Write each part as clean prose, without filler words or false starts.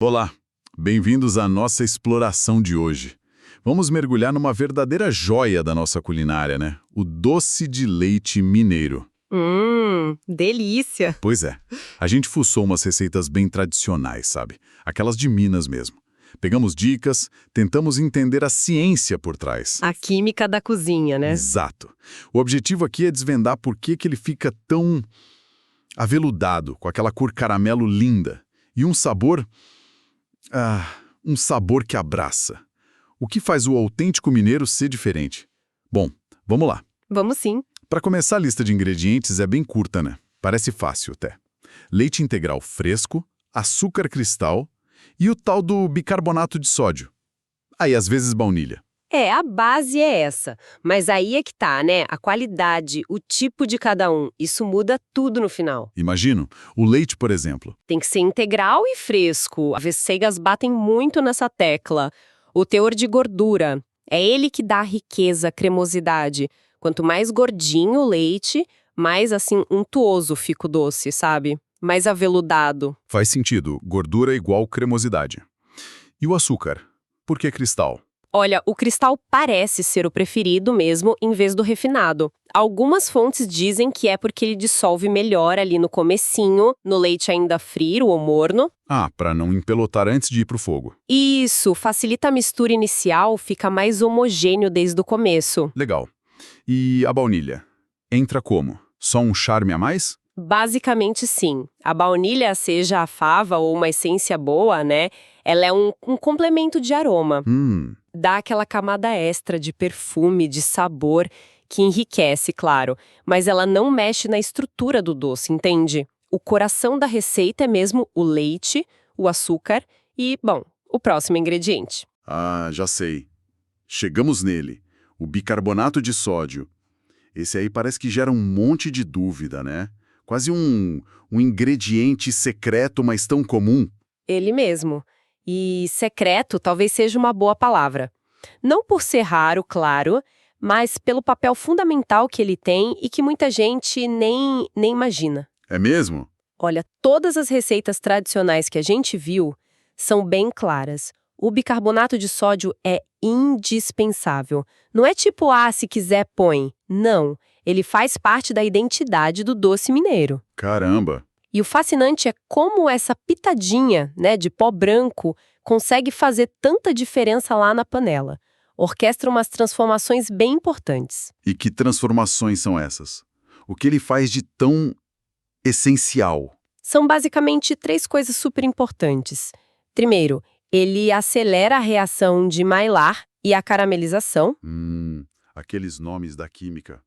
Olá, bem-vindos à nossa exploração de hoje. Vamos mergulhar numa verdadeira joia da nossa culinária, né? O doce de leite mineiro. Delícia! Pois é, a gente fuçou umas receitas bem tradicionais, sabe? Aquelas de Minas mesmo. Pegamos dicas, tentamos entender a ciência por trás. A química da cozinha, né? Exato. O objetivo aqui é desvendar por que ele fica tão aveludado, com aquela cor caramelo linda. E um sabor... um sabor que abraça. O que faz o autêntico mineiro ser diferente? Bom, vamos lá. Vamos sim. Para começar, a lista de ingredientes é bem curta, né? Parece fácil até. Leite integral fresco, açúcar cristal e o tal do bicarbonato de sódio. Aí, às vezes, baunilha. A base é essa. Mas aí é que tá, né? A qualidade, o tipo de cada um. Isso muda tudo no final. Imagino, o leite, por exemplo. Tem que ser integral e fresco. As vecegas batem muito nessa tecla. O teor de gordura. É ele que dá riqueza, cremosidade. Quanto mais gordinho o leite, mais, assim, untuoso fica o doce, sabe? Mais aveludado. Faz sentido, gordura igual cremosidade. E o açúcar? Por que cristal? Olha, o cristal parece ser o preferido mesmo, em vez do refinado. Algumas fontes dizem que é porque ele dissolve melhor ali no comecinho, no leite ainda frio ou morno. Para não empelotar antes de ir pro fogo. Isso, facilita a mistura inicial, fica mais homogêneo desde o começo. Legal. E a baunilha? Entra como? Só um charme a mais? Basicamente, sim. A baunilha, seja a fava ou uma essência boa, né? Ela é um complemento de aroma. Dá aquela camada extra de perfume, de sabor, que enriquece, claro. Mas ela não mexe na estrutura do doce, entende? O coração da receita é mesmo o leite, o açúcar e, bom, o próximo ingrediente. Já sei. Chegamos nele. O bicarbonato de sódio. Esse aí parece que gera um monte de dúvida, né? Quase um ingrediente secreto, mas tão comum. Ele mesmo. E secreto talvez seja uma boa palavra. Não por ser raro, claro, mas pelo papel fundamental que ele tem e que muita gente nem imagina. É mesmo? Olha, todas as receitas tradicionais que a gente viu são bem claras. O bicarbonato de sódio é indispensável. Não é tipo, se quiser põe. Não, ele faz parte da identidade do doce mineiro. Caramba! E o fascinante é como essa pitadinha, né, de pó branco consegue fazer tanta diferença lá na panela. Orquestra umas transformações bem importantes. E que transformações são essas? O que ele faz de tão essencial? São basicamente 3 coisas super importantes. Primeiro, ele acelera a reação de Maillard e a caramelização. Aqueles nomes da química.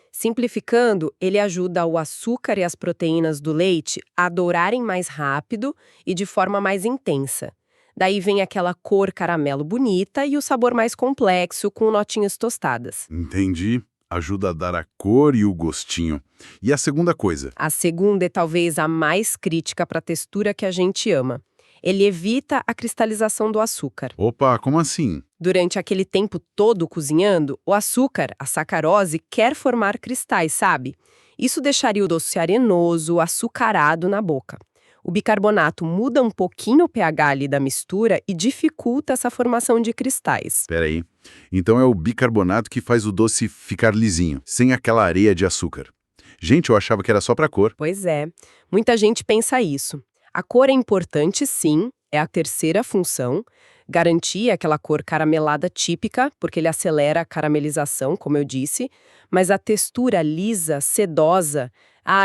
Simplificando, ele ajuda o açúcar e as proteínas do leite a dourarem mais rápido e de forma mais intensa. Daí vem aquela cor caramelo bonita e o sabor mais complexo, com notinhas tostadas. Entendi. Ajuda a dar a cor e o gostinho. E a segunda coisa? A segunda é talvez a mais crítica para a textura que a gente ama. Ele evita a cristalização do açúcar. Opa, como assim? Durante aquele tempo todo cozinhando, o açúcar, a sacarose, quer formar cristais, sabe? Isso deixaria o doce arenoso, açucarado na boca. O bicarbonato muda um pouquinho o pH ali da mistura e dificulta essa formação de cristais. Peraí. Então é o bicarbonato que faz o doce ficar lisinho, sem aquela areia de açúcar. Gente, eu achava que era só pra cor. Pois é, muita gente pensa isso. A cor é importante, sim, é a terceira função. Garantir aquela cor caramelada típica, porque ele acelera a caramelização, como eu disse. Mas a textura lisa, sedosa,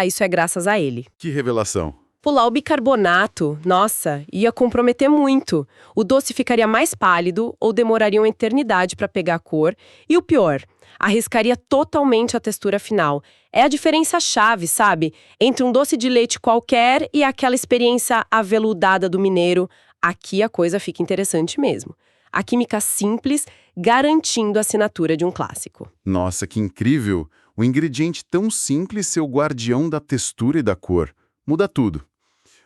isso é graças a ele. Que revelação. Pular o bicarbonato, nossa, ia comprometer muito. O doce ficaria mais pálido ou demoraria uma eternidade para pegar a cor. E o pior, arriscaria totalmente a textura final. É a diferença-chave, sabe? Entre um doce de leite qualquer e aquela experiência aveludada do mineiro. Aqui a coisa fica interessante mesmo. A química simples, garantindo a assinatura de um clássico. Nossa, que incrível! O ingrediente tão simples ser o guardião da textura e da cor. Muda tudo.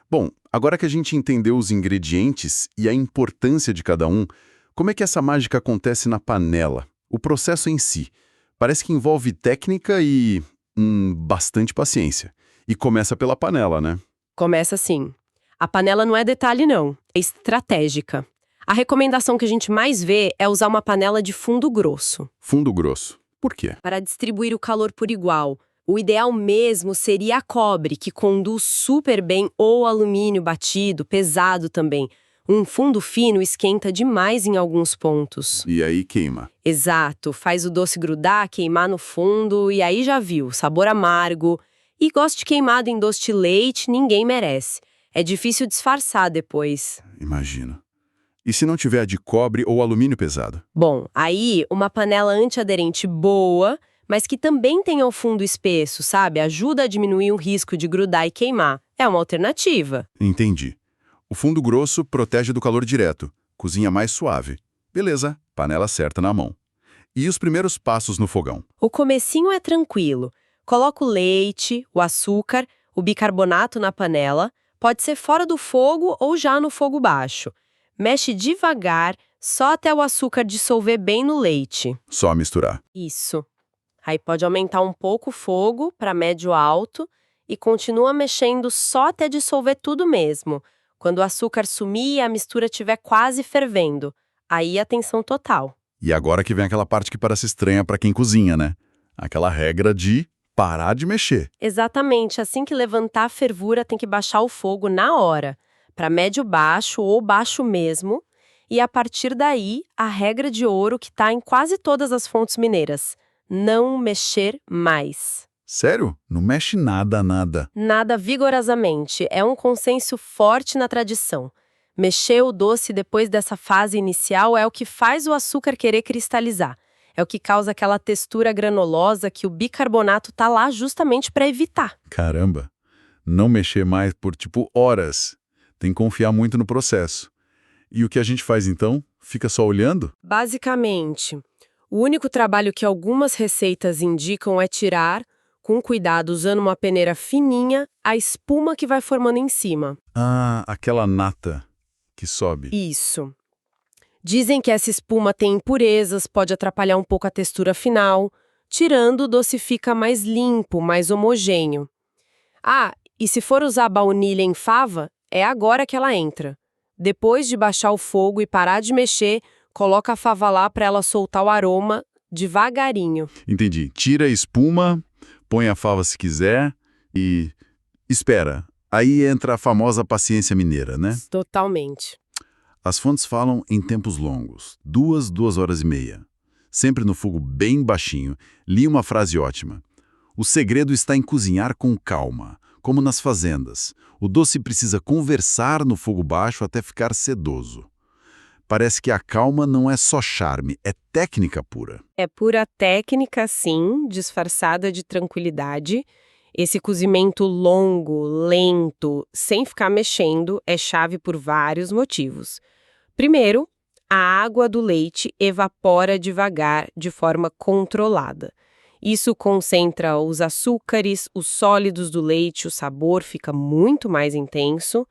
Bom, agora que a gente entendeu os ingredientes e a importância de cada um, como é que essa mágica acontece na panela? O processo em si. Parece que envolve técnica e bastante paciência. E começa pela panela, né? Começa assim. A panela não é detalhe, não. Estratégica. A recomendação que a gente mais vê é usar uma panela de fundo grosso Fundo grosso. Por quê? para distribuir o calor por igual. O ideal mesmo seria a cobre, que conduz super bem, ou alumínio batido, pesado também. Um fundo fino esquenta demais em alguns pontos. E aí queima. Exato, faz o doce grudar, queimar no fundo, e aí já viu, sabor amargo. E gosto de queimado em doce de leite, ninguém merece. É difícil disfarçar depois. Imagino. E se não tiver de cobre ou alumínio pesado? Bom, aí uma panela antiaderente boa, mas que também tenha o fundo espesso, sabe? Ajuda a diminuir o risco de grudar e queimar. É uma alternativa. Entendi. O fundo grosso protege do calor direto, cozinha mais suave. Beleza, panela certa na mão. E os primeiros passos no fogão? O comecinho é tranquilo. Coloca o leite, o açúcar, o bicarbonato na panela. Pode ser fora do fogo ou já no fogo baixo. Mexe devagar, só até o açúcar dissolver bem no leite. Só misturar. Isso. Aí pode aumentar um pouco o fogo para médio alto e continua mexendo só até dissolver tudo mesmo. Quando o açúcar sumir e a mistura estiver quase fervendo. Aí atenção total. E agora que vem aquela parte que parece estranha para quem cozinha, né? Aquela regra de parar de mexer. Exatamente, assim que levantar a fervura tem que baixar o fogo na hora, para médio baixo ou baixo mesmo, e a partir daí, a regra de ouro que está em quase todas as fontes mineiras: não mexer mais. Sério? Não mexe nada, nada. Nada vigorosamente, é um consenso forte na tradição. Mexer o doce depois dessa fase inicial é o que faz o açúcar querer cristalizar. É o que causa aquela textura granulosa que o bicarbonato tá lá justamente para evitar. Caramba. Não mexer mais por, horas. Tem que confiar muito no processo. E o que a gente faz então? Fica só olhando? Basicamente, o único trabalho que algumas receitas indicam é tirar, com cuidado usando uma peneira fininha, a espuma que vai formando em cima. Ah, aquela nata que sobe. Isso. Dizem que essa espuma tem impurezas, pode atrapalhar um pouco a textura final. Tirando, o doce fica mais limpo, mais homogêneo. Ah, e se for usar baunilha em fava, é agora que ela entra. Depois de baixar o fogo e parar de mexer, coloca a fava lá para ela soltar o aroma devagarinho. Entendi. Tira a espuma, põe a fava se quiser e... espera. Aí entra a famosa paciência mineira, né? Totalmente. As fontes falam em tempos longos, 2 horas e meia. Sempre no fogo bem baixinho. Li uma frase ótima. O segredo está em cozinhar com calma, como nas fazendas. O doce precisa conversar no fogo baixo até ficar sedoso. Parece que a calma não é só charme, é técnica pura. É pura técnica, sim, disfarçada de tranquilidade. Esse cozimento longo, lento, sem ficar mexendo, é chave por vários motivos. Primeiro, a água do leite evapora devagar, de forma controlada. Isso concentra os açúcares, os sólidos do leite, o sabor fica muito mais intenso.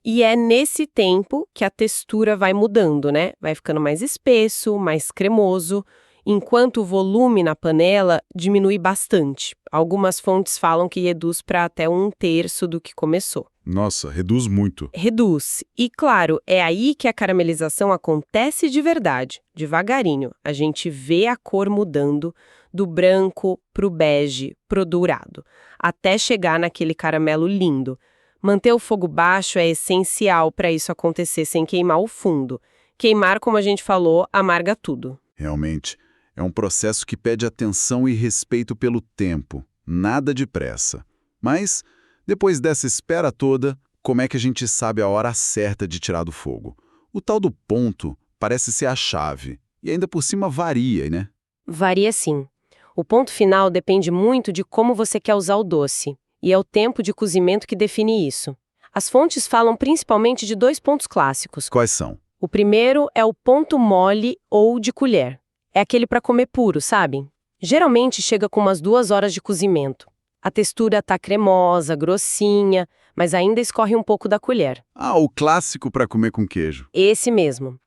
E é nesse tempo que a textura vai mudando, né? Vai ficando mais espesso, mais cremoso, enquanto o volume na panela diminui bastante. Algumas fontes falam que reduz para até 1/3 do que começou. Nossa, reduz muito. Reduz. E, claro, é aí que a caramelização acontece de verdade, devagarinho. A gente vê a cor mudando do branco pro bege, pro dourado, até chegar naquele caramelo lindo. Manter o fogo baixo é essencial para isso acontecer sem queimar o fundo. Queimar, como a gente falou, amarga tudo. Realmente, é um processo que pede atenção e respeito pelo tempo. Nada de pressa. Mas, depois dessa espera toda, como é que a gente sabe a hora certa de tirar do fogo? O tal do ponto parece ser a chave. E ainda por cima varia, né? Varia sim. O ponto final depende muito de como você quer usar o doce. E é o tempo de cozimento que define isso. As fontes falam principalmente de 2 pontos clássicos. Quais são? O primeiro é o ponto mole ou de colher. É aquele para comer puro, sabe? Geralmente chega com umas 2 horas de cozimento. A textura tá cremosa, grossinha, mas ainda escorre um pouco da colher. Ah, o clássico para comer com queijo. Esse mesmo.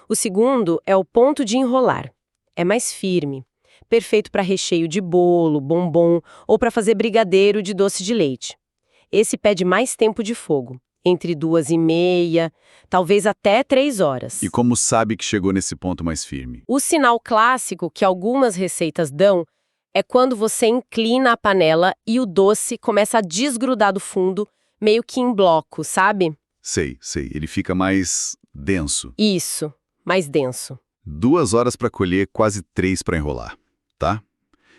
O segundo é o ponto de enrolar. É mais firme. Perfeito para recheio de bolo, bombom ou para fazer brigadeiro de doce de leite. Esse pede mais tempo de fogo. entre 2h30, talvez até 3 horas. E como sabe que chegou nesse ponto mais firme? O sinal clássico que algumas receitas dão é quando você inclina a panela e o doce começa a desgrudar do fundo, meio que em bloco, sabe? Sei. Ele fica mais denso. Isso, mais denso. 2 horas para colher, quase 3 para enrolar, tá?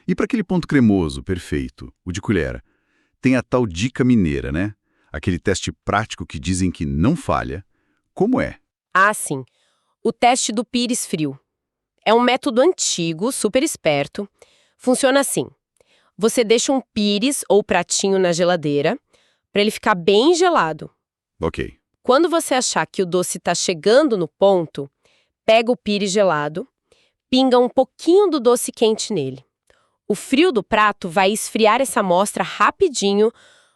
E para aquele ponto cremoso, perfeito, o de colher, tem a tal dica mineira, né? Aquele teste prático que dizem que não falha. Como é? Ah, sim. O teste do pires frio. É um método antigo, super esperto. Funciona assim. Você deixa um pires ou pratinho na geladeira para ele ficar bem gelado. Ok. Quando você achar que o doce está chegando no ponto, pega o pires gelado, pinga um pouquinho do doce quente nele. O frio do prato vai esfriar essa amostra rapidinho,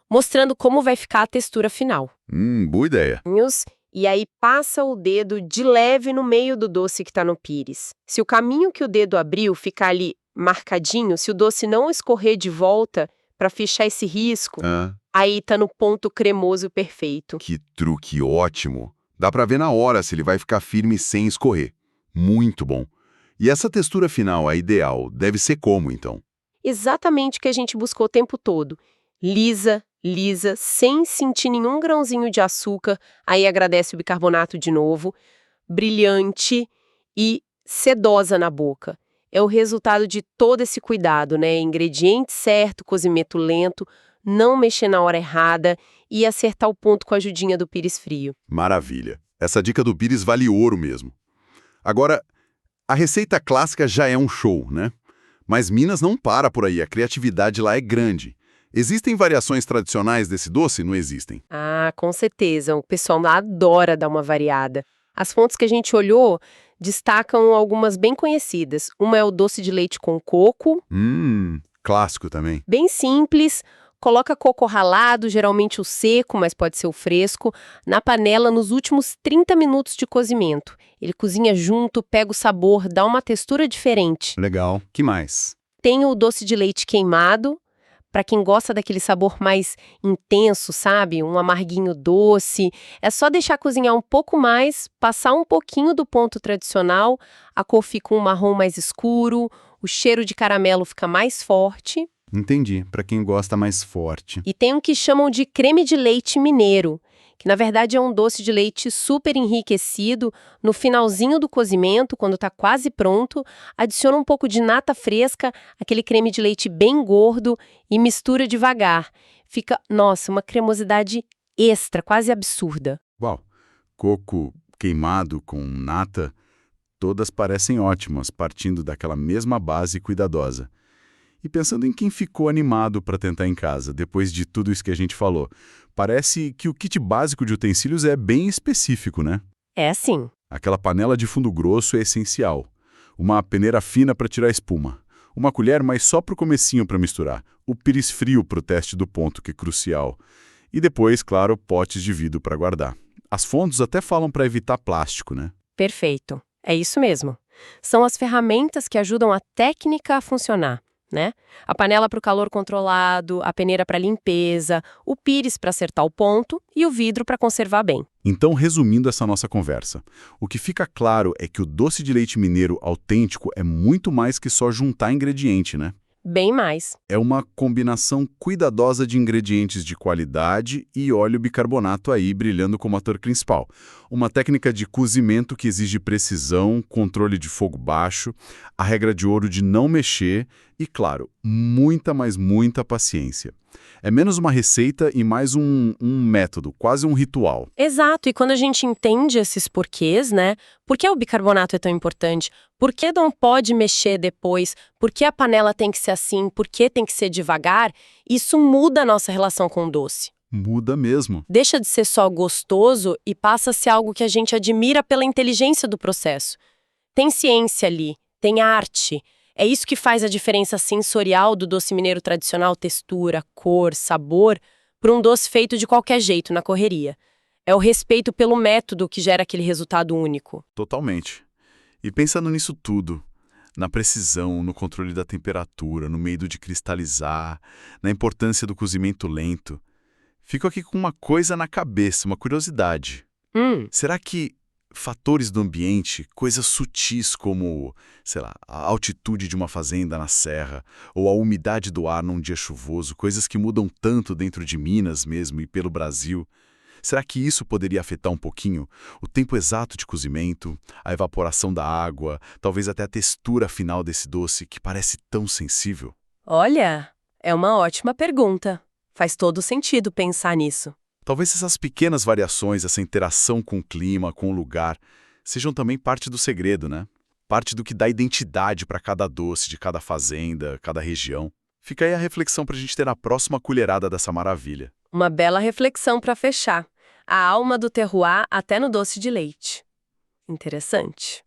mostrando como vai ficar a textura final. Boa ideia. E aí passa o dedo de leve no meio do doce que está no pires. Se o caminho que o dedo abriu ficar ali marcadinho, se o doce não escorrer de volta para fechar esse risco, aí tá no ponto cremoso perfeito. Que truque ótimo! Dá pra ver na hora se ele vai ficar firme sem escorrer. Muito bom. E essa textura final, a ideal, deve ser como, então? Exatamente o que a gente buscou o tempo todo. Lisa, sem sentir nenhum grãozinho de açúcar, aí agradece o bicarbonato de novo, brilhante e sedosa na boca. É o resultado de todo esse cuidado, né? Ingrediente certo, cozimento lento, não mexer na hora errada e acertar o ponto com a ajudinha do pires frio. Maravilha. Essa dica do pires vale ouro mesmo. Agora, a receita clássica já é um show, né? Mas Minas não para por aí, a criatividade lá é grande. Existem variações tradicionais desse doce? Não existem? Ah, com certeza. O pessoal lá adora dar uma variada. As fontes que a gente olhou destacam algumas bem conhecidas. Uma é o doce de leite com coco. Clássico também. Bem simples. Coloca coco ralado, geralmente o seco, mas pode ser o fresco, na panela nos últimos 30 minutos de cozimento. Ele cozinha junto, pega o sabor, dá uma textura diferente. Legal. Que mais? Tem o doce de leite queimado, para quem gosta daquele sabor mais intenso, sabe? Um amarguinho doce. É só deixar cozinhar um pouco mais, passar um pouquinho do ponto tradicional, a cor fica um marrom mais escuro, o cheiro de caramelo fica mais forte. Entendi. Para quem gosta mais forte. E tem um que chamam de creme de leite mineiro, que na verdade é um doce de leite super enriquecido. No finalzinho do cozimento, quando está quase pronto, adiciona um pouco de nata fresca, aquele creme de leite bem gordo e mistura devagar. Fica, nossa, uma cremosidade extra, quase absurda. Uau! Coco queimado com nata, todas parecem ótimas, partindo daquela mesma base cuidadosa. E pensando em quem ficou animado para tentar em casa, depois de tudo isso que a gente falou, parece que o kit básico de utensílios é bem específico, né? É sim. Aquela panela de fundo grosso é essencial. Uma peneira fina para tirar a espuma. Uma colher, mas só para o comecinho para misturar. O pires frio para o teste do ponto, que é crucial. E depois, claro, potes de vidro para guardar. As fontes até falam para evitar plástico, né? Perfeito. É isso mesmo. São as ferramentas que ajudam a técnica a funcionar, né? A panela para o calor controlado, a peneira para limpeza, o pires para acertar o ponto e o vidro para conservar bem. Então, resumindo essa nossa conversa, o que fica claro é que o doce de leite mineiro autêntico é muito mais que só juntar ingrediente, né? Bem mais. É uma combinação cuidadosa de ingredientes de qualidade e óleo bicarbonato aí brilhando como ator principal. Uma técnica de cozimento que exige precisão, controle de fogo baixo, a regra de ouro de não mexer e, claro, muita, mas muita paciência. É menos uma receita e mais um método, quase um ritual. Exato, e quando a gente entende esses porquês, né? Por que o bicarbonato é tão importante? Por que não pode mexer depois? Por que a panela tem que ser assim? Por que tem que ser devagar? Isso muda a nossa relação com o doce. Muda mesmo. Deixa de ser só gostoso e passa a ser algo que a gente admira pela inteligência do processo. Tem ciência ali, tem arte. É isso que faz a diferença sensorial do doce mineiro tradicional, textura, cor, sabor, para um doce feito de qualquer jeito, na correria. É o respeito pelo método que gera aquele resultado único. Totalmente. E pensando nisso tudo, na precisão, no controle da temperatura, no medo de cristalizar, na importância do cozimento lento, Fico aqui com uma coisa na cabeça, uma curiosidade. Será que fatores do ambiente, coisas sutis como, sei lá, a altitude de uma fazenda na serra, ou a umidade do ar num dia chuvoso, coisas que mudam tanto dentro de Minas mesmo e pelo Brasil, será que isso poderia afetar um pouquinho o tempo exato de cozimento, a evaporação da água, talvez até a textura final desse doce que parece tão sensível? Olha, é uma ótima pergunta. Faz todo sentido pensar nisso. Talvez essas pequenas variações, essa interação com o clima, com o lugar, sejam também parte do segredo, né? Parte do que dá identidade para cada doce, de cada fazenda, cada região. Fica aí a reflexão para a gente ter na próxima colherada dessa maravilha. Uma bela reflexão para fechar. A alma do terroir até no doce de leite. Interessante.